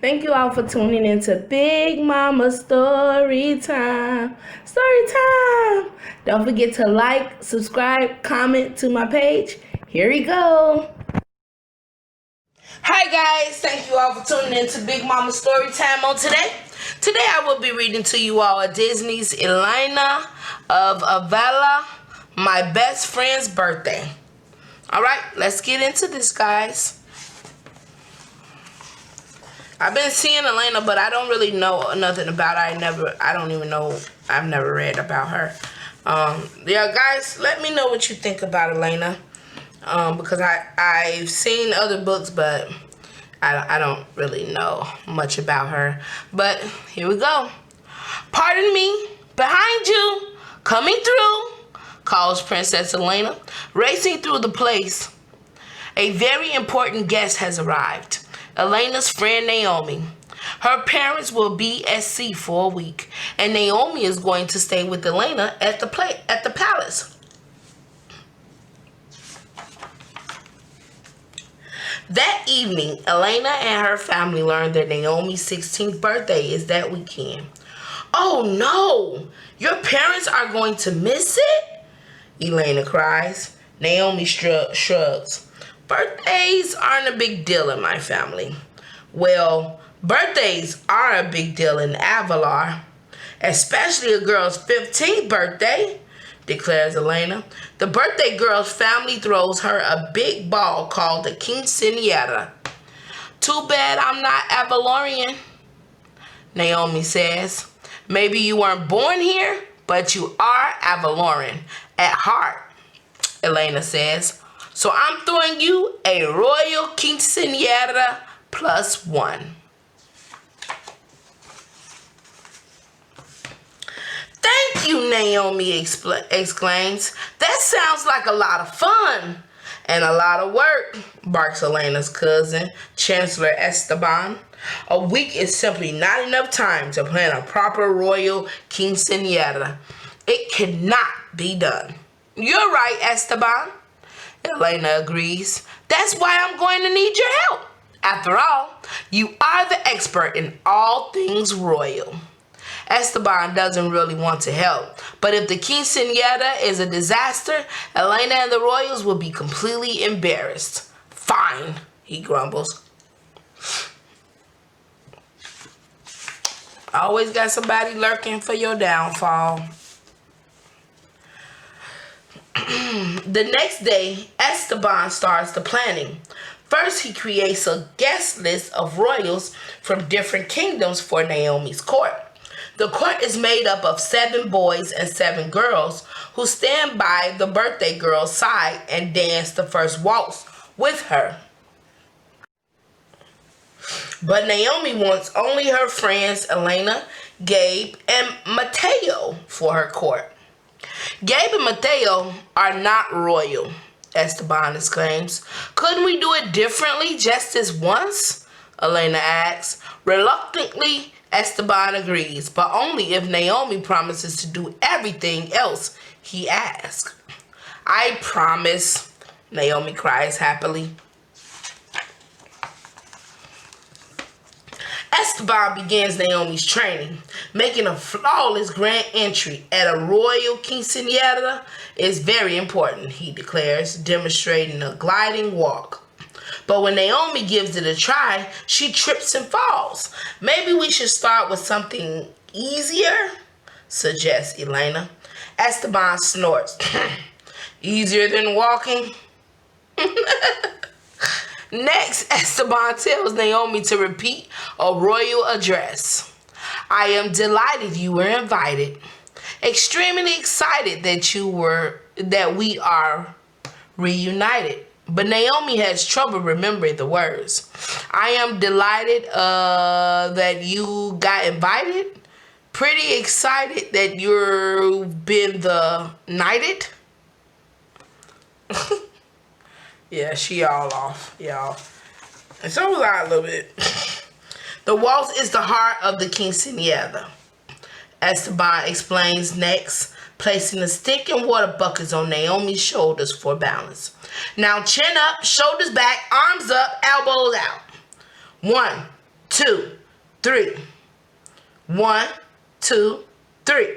Thank you all for tuning into Big Mama Story Time. Story Time. Don't forget to like, subscribe, comment to my page. Here we go. Hi guys, thank you all for tuning in to Big Mama Story Time on today. Today I will be reading to you all a Disney's Elena of Avila, My Best Friend's Birthday. Alright, let's get into this, guys. I've been seeing Elena, but I don't really know nothing about her. I've never read about her. Yeah, guys, let me know what you think about Elena. Because I've seen other books, but I don't really know much about her. But here we go. Pardon me, behind you, coming through, calls Princess Elena, racing through the place. A very important guest has arrived. Elena's friend Naomi. Her parents will be at sea for a week, and Naomi is going to stay with Elena at the palace. That evening, Elena and her family learned that Naomi's 16th birthday is that weekend. Oh no! Your parents are going to miss it? Elena cries. Naomi shrugs. Birthdays aren't a big deal in my family. Well, birthdays are a big deal in Avalar, especially a girl's 15th birthday, declares Elena. The birthday girl's family throws her a big ball called the Quincenera. Too bad I'm not Avalorian, Naomi says. Maybe you weren't born here, but you are Avalorian at heart, Elena says. So I'm throwing you a royal quinceañera +1. Thank you, Naomi exclaims. That sounds like a lot of fun and a lot of work, barks Elena's cousin, Chancellor Esteban. A week is simply not enough time to plan a proper royal quinceañera. It cannot be done. You're right, Esteban. Elena agrees. That's why I'm going to need your help. After all, you are the expert in all things royal. Esteban doesn't really want to help, but if the quinceañera is a disaster, Elena and the royals will be completely embarrassed. Fine, he grumbles. Always got somebody lurking for your downfall. The next day, Esteban starts the planning. First, he creates a guest list of royals from different kingdoms for Naomi's court. The court is made up of 7 boys and 7 girls who stand by the birthday girl's side and dance the first waltz with her. But Naomi wants only her friends Elena, Gabe, and Mateo for her court. Gabe and Mateo are not royal, Esteban exclaims. Couldn't we do it differently just this once? Elena asks. Reluctantly, Esteban agrees, but only if Naomi promises to do everything else he asks. I promise, Naomi cries happily. Esteban begins Naomi's training. Making a flawless grand entry at a royal quinceañera is very important, he declares, demonstrating a gliding walk. But when Naomi gives it a try, she trips and falls. Maybe we should start with something easier, suggests Elena. Esteban snorts. Easier than walking? Next, Esteban tells Naomi to repeat a royal address. I am delighted you were invited. Extremely excited that we are reunited. But Naomi has trouble remembering the words. I am delighted that you got invited. Pretty excited that you've been the knighted. Yeah, she all off, y'all. And so was I a little bit. The waltz is the heart of the quinceañera. Esteban explains next, placing a stick and water buckets on Naomi's shoulders for balance. Now chin up, shoulders back, arms up, elbows out. 1, 2, 2, 3. 1, 2, 3.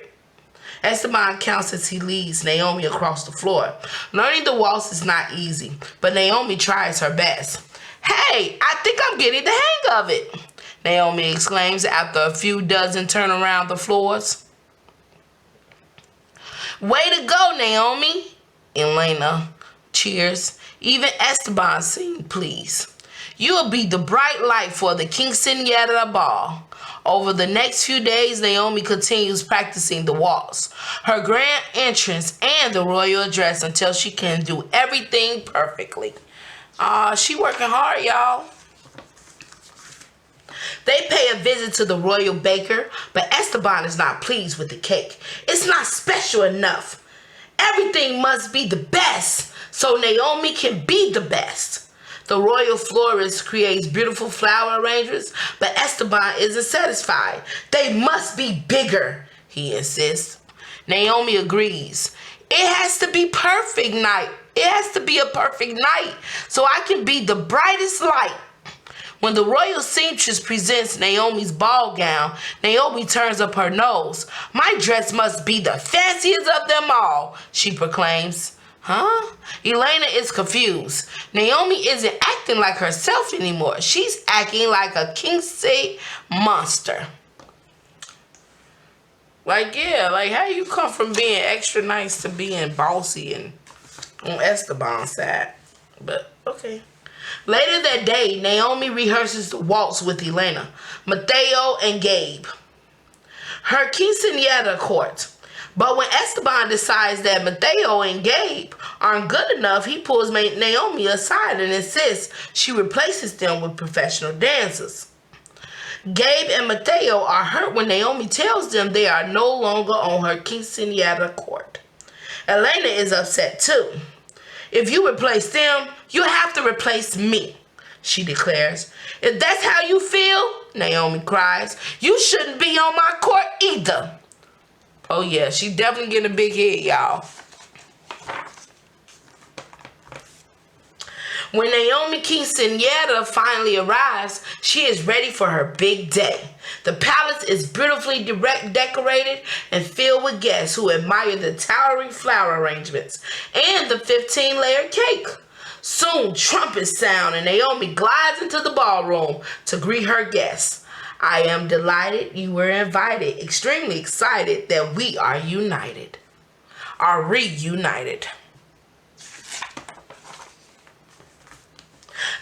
Esteban counts as he leads Naomi across the floor. Learning the waltz is not easy, but Naomi tries her best. Hey, I think I'm getting the hang of it, Naomi exclaims after a few dozen turn around the floors. Way to go, Naomi, Elena cheers. Even Esteban seemed pleased. You'll be the bright light for the Quincenera ball. Over the next few days, Naomi continues practicing the waltz, her grand entrance, and the royal address until she can do everything perfectly. She working hard, y'all. They pay a visit to the royal baker, but Esteban is not pleased with the cake. It's not special enough. Everything must be the best so Naomi can be the best. The royal florist creates beautiful flower arrangements, but Esteban isn't satisfied. They must be bigger, he insists. Naomi agrees. It has to be perfect night. It has to be a perfect night so I can be the brightest light. When the royal seamstress presents Naomi's ball gown, Naomi turns up her nose. My dress must be the fanciest of them all, she proclaims. Huh? Elena is confused. Naomi isn't acting like herself anymore. She's acting like a king-size monster. Like, yeah, like how you come from being extra nice to being bossy and on Esteban's side. But, okay. Later that day, Naomi rehearses the waltz with Elena, Mateo, and Gabe. Her quinceañera court. But when Esteban decides that Mateo and Gabe aren't good enough, he pulls Naomi aside and insists she replaces them with professional dancers. Gabe and Mateo are hurt when Naomi tells them they are no longer on her quinceañera court. Elena is upset too. If you replace them, you have to replace me, she declares. If that's how you feel, Naomi cries, you shouldn't be on my court either. Oh yeah, she definitely getting a big head, y'all. When Naomi Quinceañera finally arrives, she is ready for her big day. The palace is beautifully decorated and filled with guests who admire the towering flower arrangements and the 15-layer cake. Soon, trumpets sound and Naomi glides into the ballroom to greet her guests. I am delighted you were invited, extremely excited that we are united. Are reunited.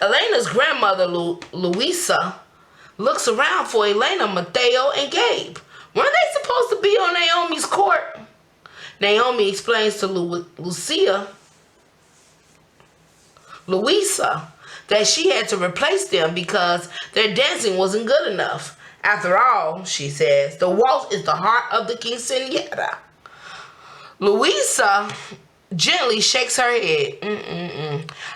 Elena's grandmother, Luisa, looks around for Elena, Mateo, and Gabe. Weren't they supposed to be on Naomi's court? Naomi explains to Luisa that she had to replace them because their dancing wasn't good enough. After all, she says, the waltz is the heart of the quinceañera. Luisa gently shakes her head.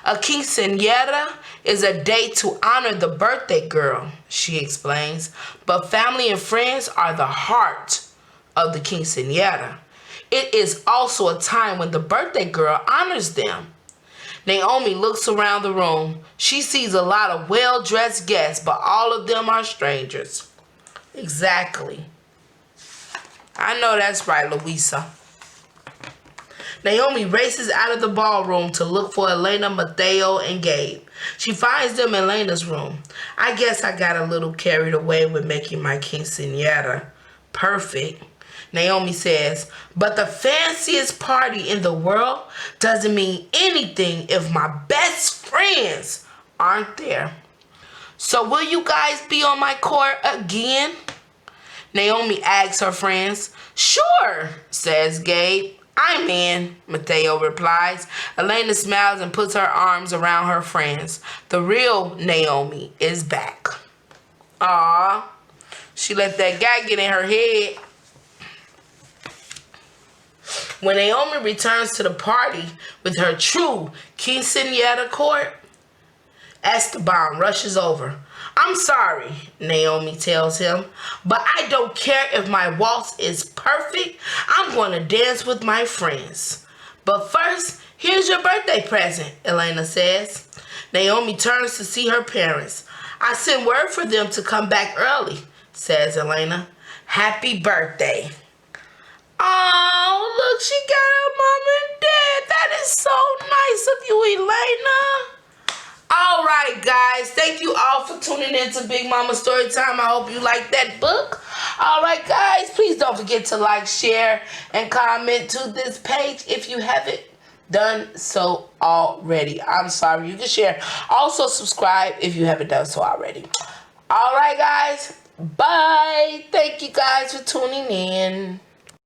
A quinceañera is a day to honor the birthday girl, she explains. But family and friends are the heart of the quinceañera. It is also a time when the birthday girl honors them. Naomi looks around the room. She sees a lot of well-dressed guests, but all of them are strangers. Exactly. I know that's right, Luisa. Naomi races out of the ballroom to look for Elena, Mateo, and Gabe. She finds them in Elena's room. I guess I got a little carried away with making my quinceañera perfect, Naomi says, but the fanciest party in the world doesn't mean anything if my best friends aren't there. So will you guys be on my court again? Naomi asks her friends. Sure, says Gabe. I'm in, Mateo replies. Elena smiles and puts her arms around her friends. The real Naomi is back. Aww, she let that guy get in her head. When Naomi returns to the party with her true quinceañera court, Esteban rushes over. I'm sorry, Naomi tells him, but I don't care if my waltz is perfect. I'm going to dance with my friends. But first, here's your birthday present, Elena says. Naomi turns to see her parents. I sent word for them to come back early, says Elena. Happy birthday. Oh, look, she got her mom and dad. That is so nice of you, Elena. All right, guys. Thank you all for tuning in to Big Mama Storytime. I hope you like that book. All right, guys. Please don't forget to like, share, and comment to this page if you haven't done so already. I'm sorry. You can share. Also, subscribe if you haven't done so already. All right, guys. Bye. Thank you guys for tuning in.